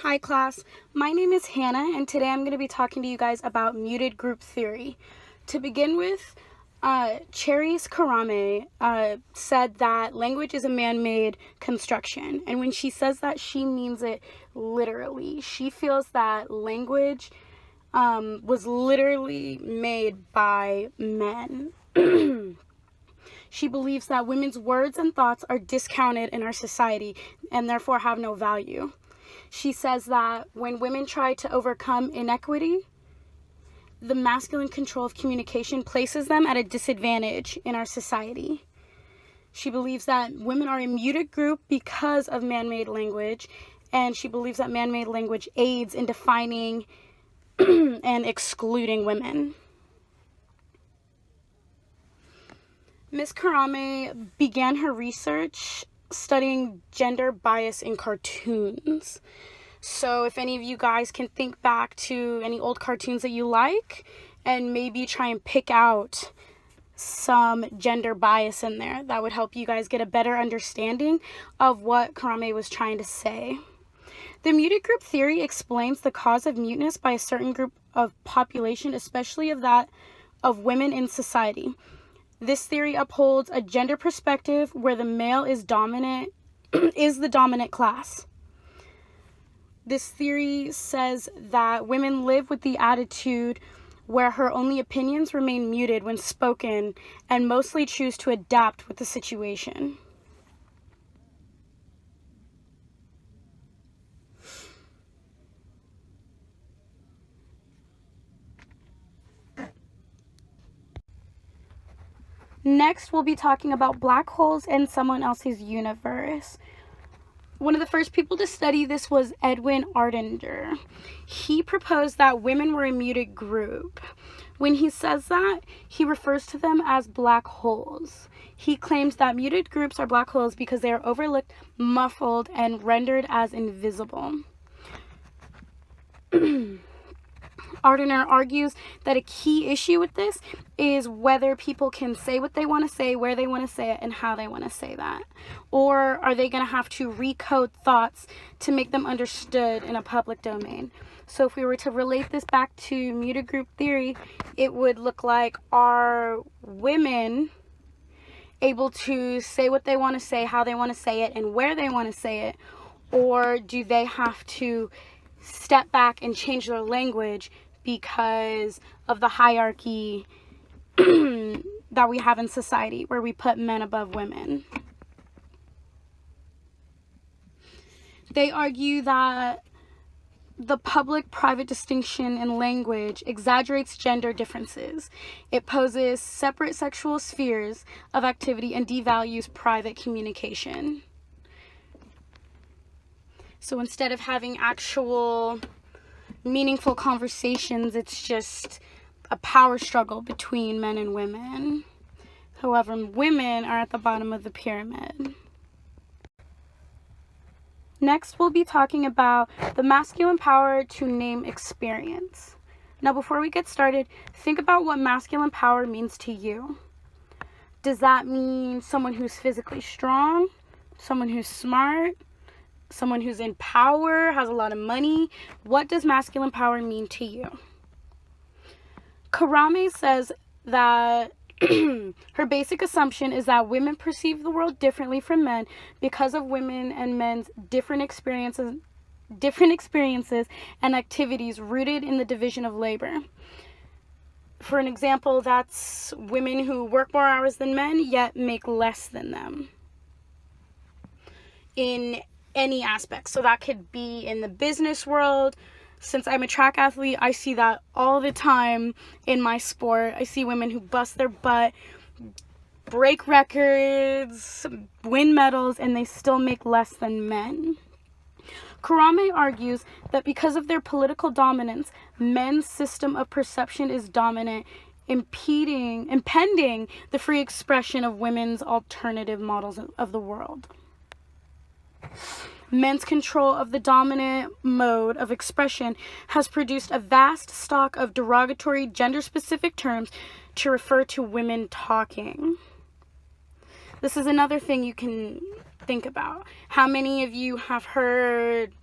Hi class, my name is Hannah and today I'm going to be talking to you guys about muted group theory. To begin with, Cherries Karame said that language is a man-made construction, and when she says that, she means it literally. She feels that language was literally made by men. She believes that women's words and thoughts are discounted in our society and therefore have no value. She says that when women try to overcome inequity, the masculine control of communication places them at a disadvantage in our society. She believes that women are a muted group because of man-made language, and she believes that man-made language aids in defining and excluding women. Ms. Karame began her research studying gender bias in cartoons. So if any of you guys can think back to any old cartoons that you like and maybe try and pick out some gender bias in there, that would help you guys get a better understanding of what Karame was trying to say. The muted group theory explains the cause of muteness by a certain group of population, especially of that of women in society. This theory upholds a gender perspective where the male is dominant, is the dominant class. This theory says that women live with the attitude where her only opinions remain muted when spoken and mostly choose to adapt with the situation. Next, we'll be talking about black holes and someone else's universe. One of the first people to study this was Edwin Ardinger. He proposed that women were a muted group. When he says that, he refers to them as black holes. He claims that muted groups are black holes because they are overlooked, muffled, and rendered as invisible. Ardinger argues that a key issue with this is whether people can say what they want to say, where they want to say it, and how they want to say that. Or are they going to have to recode thoughts to make them understood in a public domain? So if we were to relate this back to muted group theory, it would look like, are women able to say what they want to say, how they want to say it, and where they want to say it? Or do they have to step back and change their language because of the hierarchy that we have in society where we put men above women? They argue that the public-private distinction in language exaggerates gender differences. It poses separate sexual spheres of activity and devalues private communication. So instead of having actual meaningful conversations, it's just a power struggle between men and women. However, women are at the bottom of the pyramid. Next, we'll be talking about the masculine power to name experience. Now, before we get started, think about what masculine power means to you. Does that mean someone who's physically strong, someone who's smart, someone who's in power, has a lot of money? What does masculine power mean to you? Karame says that her basic assumption is that women perceive the world differently from men because of women and men's different experiences and activities rooted in the division of labor. For an example, that's women who work more hours than men yet make less than them in any aspect. So that could be in the business world. Since I'm a track athlete, I see that all the time in my sport. I see women who bust their butt, break records, win medals, and they still make less than men. Karame argues that because of their political dominance, men's system of perception is dominant, impeding the free expression of women's alternative models of the world. Men's control of the dominant mode of expression has produced a vast stock of derogatory gender-specific terms to refer to women talking. This is another thing you can think about. How many of you have heard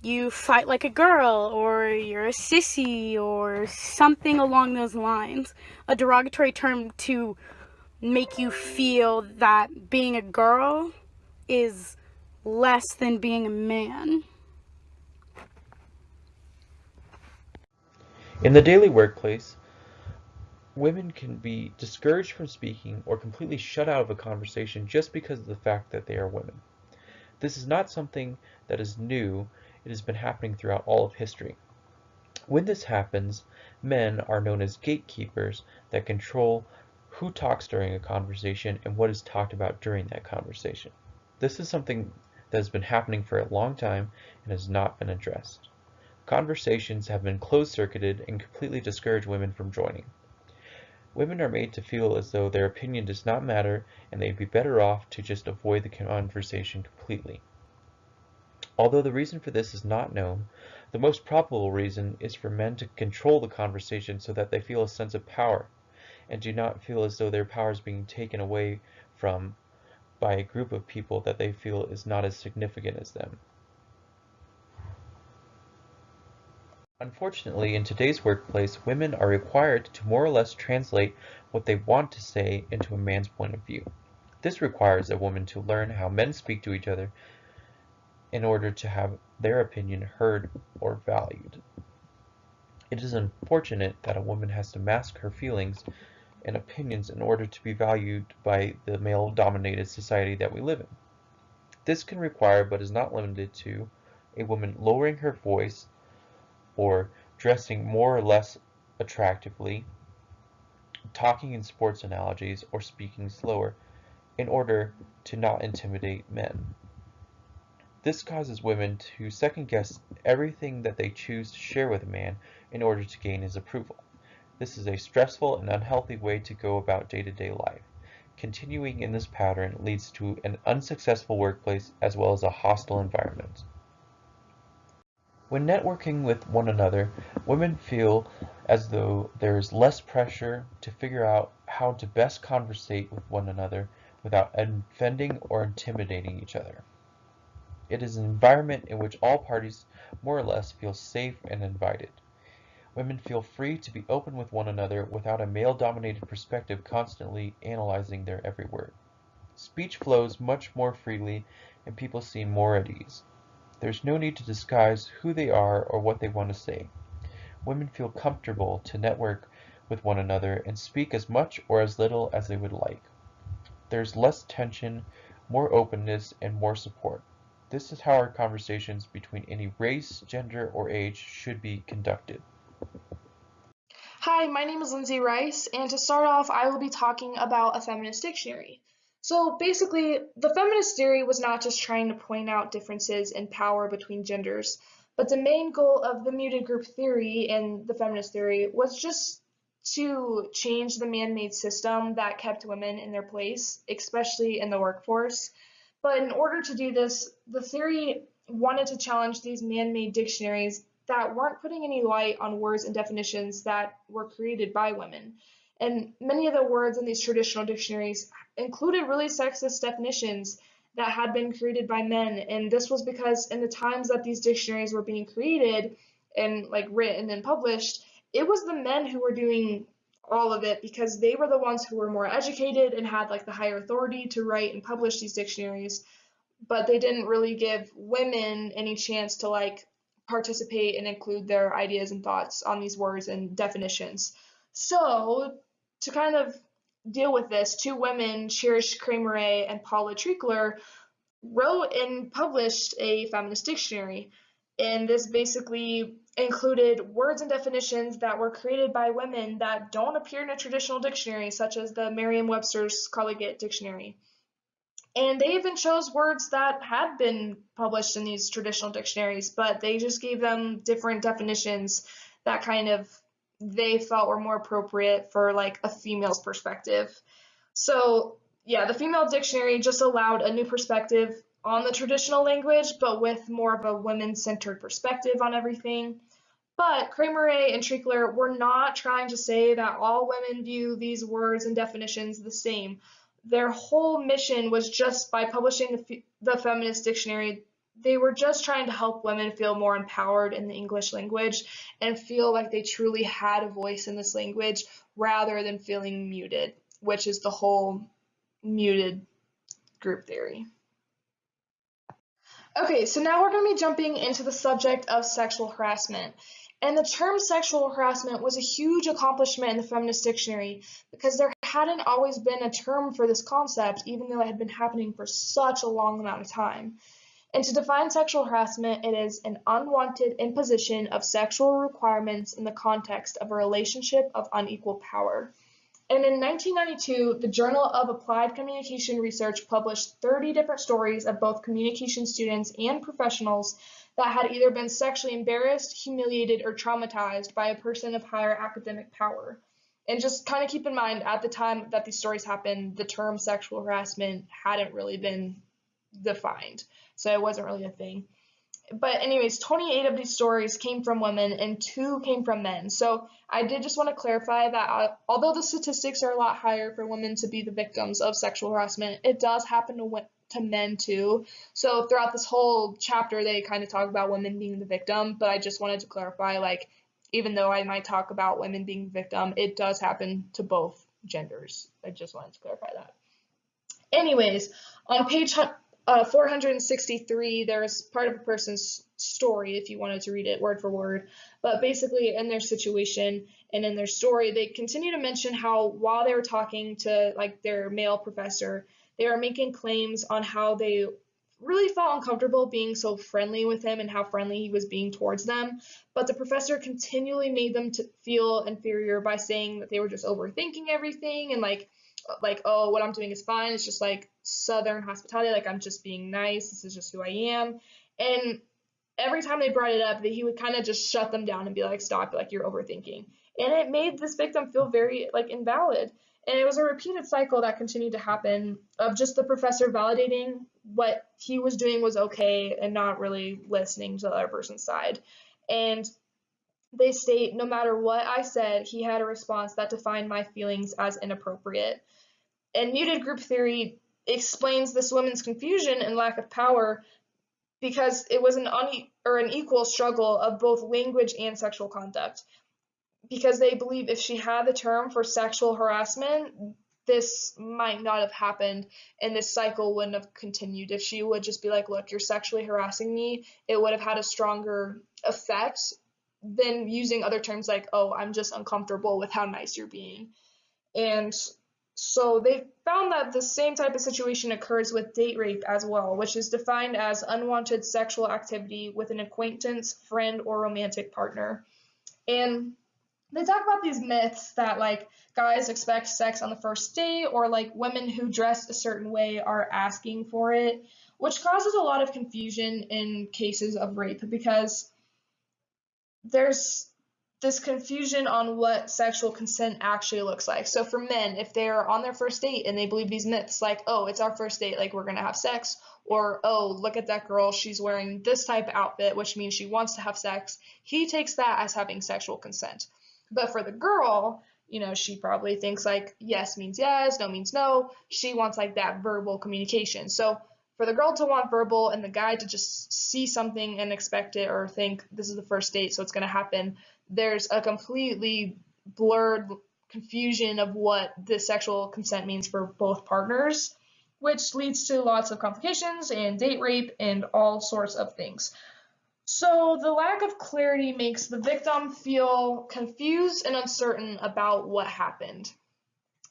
you fight like a girl, or you're a sissy, or something along those lines. A derogatory term to make you feel that being a girl is less than being a man. In the daily workplace, women can be discouraged from speaking or completely shut out of a conversation just because of the fact that they are women. This is not something that is new, it has been happening throughout all of history. When this happens, men are known as gatekeepers that control who talks during a conversation and what is talked about during that conversation. This is something that has been happening for a long time and has not been addressed. Conversations have been closed-circuited and completely discourage women from joining. Women are made to feel as though their opinion does not matter and they'd be better off to just avoid the conversation completely. Although the reason for this is not known, the most probable reason is for men to control the conversation so that they feel a sense of power and do not feel as though their power is being taken away from by a group of people that they feel is not as significant as them. Unfortunately, in today's workplace, women are required to more or less translate what they want to say into a man's point of view. This requires a woman to learn how men speak to each other in order to have their opinion heard or valued. It is unfortunate that a woman has to mask her feelings and opinions in order to be valued by the male-dominated society that we live in. This can require, but is not limited to, a woman lowering her voice or dressing more or less attractively, talking in sports analogies, or speaking slower in order to not intimidate men. This causes women to second-guess everything that they choose to share with a man in order to gain his approval. This is a stressful and unhealthy way to go about day-to-day life. Continuing in this pattern leads to an unsuccessful workplace as well as a hostile environment. When networking with one another, women feel as though there is less pressure to figure out how to best conversate with one another without offending or intimidating each other. It is an environment in which all parties more or less feel safe and invited. Women feel free to be open with one another without a male-dominated perspective constantly analyzing their every word. Speech flows much more freely and people seem more at ease. There's no need to disguise who they are or what they want to say. Women feel comfortable to network with one another and speak as much or as little as they would like. There's less tension, more openness, and more support. This is how our conversations between any race, gender, or age should be conducted. Hi, my name is Lindsay Rice, and to start off, I will be talking about a feminist dictionary. So basically, the feminist theory was not just trying to point out differences in power between genders, but the main goal of the muted group theory and the feminist theory was just to change the man-made system that kept women in their place, especially in the workforce. But in order to do this, the theory wanted to challenge these man-made dictionaries that weren't putting any light on words and definitions that were created by women. And many of the words in these traditional dictionaries included really sexist definitions that had been created by men. And this was because in the times that these dictionaries were being created and like written and published, it was the men who were doing all of it because they were the ones who were more educated and had like the higher authority to write and publish these dictionaries, but they didn't really give women any chance to like participate and include their ideas and thoughts on these words and definitions. So, to kind of deal with this, two women, Cherish Krameray and Paula Trickler, wrote and published a feminist dictionary. And this basically included words and definitions that were created by women that don't appear in a traditional dictionary, such as the Merriam-Webster's Collegiate Dictionary. And they even chose words that had been published in these traditional dictionaries, but they just gave them different definitions that kind of they felt were more appropriate for like a female's perspective. So, yeah, the female dictionary just allowed a new perspective on the traditional language, but with more of a women-centered perspective on everything. But Krameray and Trickler were not trying to say that all women view these words and definitions the same. Their whole mission was just by publishing the feminist dictionary, they were just trying to help women feel more empowered in the English language and feel like they truly had a voice in this language rather than feeling muted, which is the whole muted group theory. Okay, so now we're going to be jumping into the subject of sexual harassment. And the term sexual harassment was a huge accomplishment in the feminist dictionary because there hadn't always been a term for this concept, even though it had been happening for such a long amount of time. And to define sexual harassment, it is an unwanted imposition of sexual requirements in the context of a relationship of unequal power. And in 1992, the Journal of Applied Communication Research published 30 different stories of both communication students and professionals that had either been sexually embarrassed, humiliated, or traumatized by a person of higher academic power. And just kind of keep in mind, at the time that these stories happened, the term sexual harassment hadn't really been defined, so it wasn't really a thing. But anyways, 28 of these stories came from women and 2 came from men. So I did just want to clarify that although the statistics are a lot higher for women to be the victims of sexual harassment, it does happen to men too. So throughout this whole chapter, they kind of talk about women being the victim, but I just wanted to clarify, like, even though I might talk about women being the victim, it does happen to both genders. I just wanted to clarify that. Anyways, on page 463, there's part of a person's story if you wanted to read it word for word. But basically, in their situation and in their story, they continue to mention how while they were talking to like their male professor, they were making claims on how they really felt uncomfortable being so friendly with him and how friendly he was being towards them. But the professor continually made them to feel inferior by saying that they were just overthinking everything and like, oh, what I'm doing is fine. It's just like Southern hospitality. Like, I'm just being nice. This is just who I am. And every time they brought it up, he would kind of just shut them down and be like, stop, like, you're overthinking. And it made this victim feel very like invalid. And it was a repeated cycle that continued to happen of just the professor validating what he was doing was okay and not really listening to the other person's side. And they state, no matter what I said, he had a response that defined my feelings as inappropriate. And muted group theory explains this woman's confusion and lack of power because it was an equal struggle of both language and sexual conduct. Because they believe if she had the term for sexual harassment, this might not have happened and this cycle wouldn't have continued. If she would just be like, look, you're sexually harassing me, it would have had a stronger effect than using other terms like, oh, I'm just uncomfortable with how nice you're being. And so they found that the same type of situation occurs with date rape as well, which is defined as unwanted sexual activity with an acquaintance, friend, or romantic partner. And they talk about these myths that like guys expect sex on the first date or like women who dress a certain way are asking for it, which causes a lot of confusion in cases of rape because there's this confusion on what sexual consent actually looks like. So for men, if they're on their first date and they believe these myths like, oh, it's our first date, like we're gonna have sex, or oh, look at that girl, she's wearing this type of outfit, which means she wants to have sex, he takes that as having sexual consent. But for the girl, you know, she probably thinks like yes means yes, no means no. She wants like that verbal communication. So for the girl to want verbal and the guy to just see something and expect it or think this is the first date, so it's going to happen, there's a completely blurred confusion of what the sexual consent means for both partners, which leads to lots of complications and date rape and all sorts of things. So the lack of clarity makes the victim feel confused and uncertain about what happened.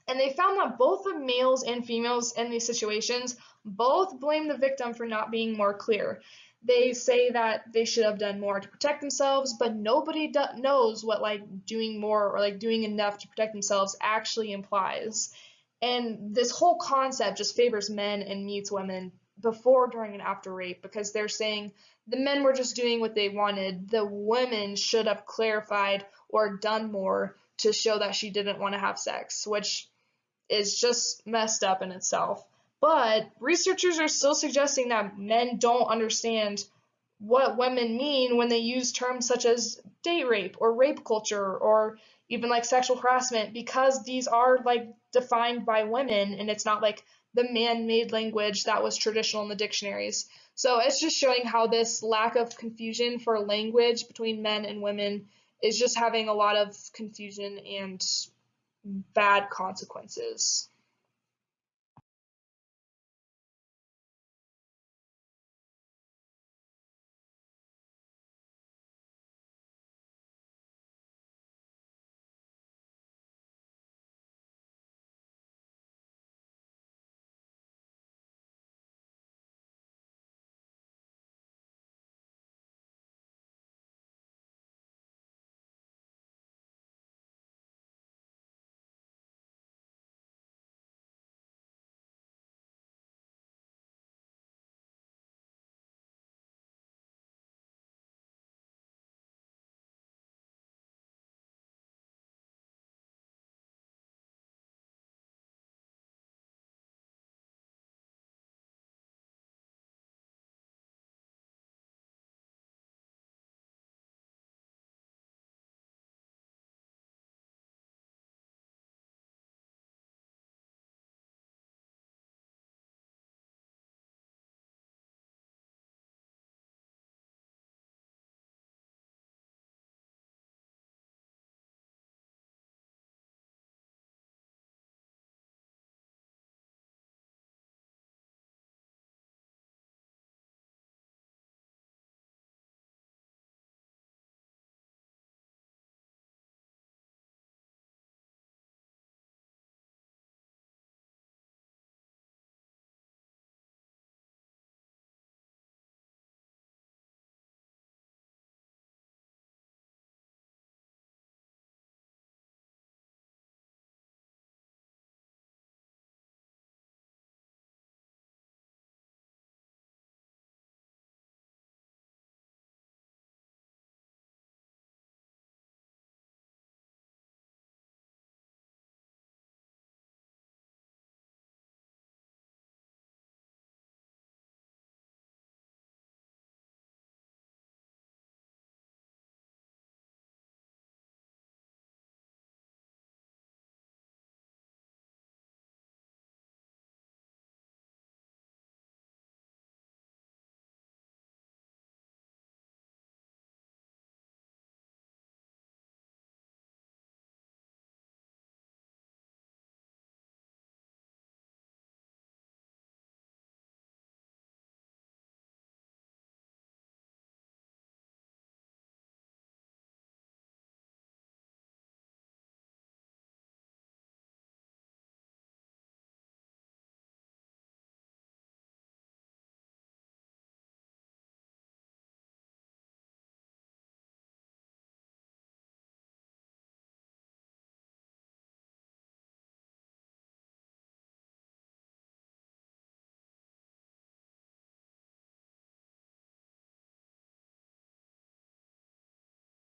And they found that both the males and females in these situations both blame the victim for not being more clear. They say that they should have done more to protect themselves, but nobody knows what like doing more or like doing enough to protect themselves actually implies. And this whole concept just favors men and mutes women before, during, and after rape because they're saying the men were just doing what they wanted. The women should have clarified or done more to show that she didn't want to have sex, which is just messed up in itself. But researchers are still suggesting that men don't understand what women mean when they use terms such as date rape or rape culture or even like sexual harassment because these are like defined by women and it's not like the man-made language that was traditional in the dictionaries. So it's just showing how this lack of confusion for language between men and women is just having a lot of confusion and bad consequences.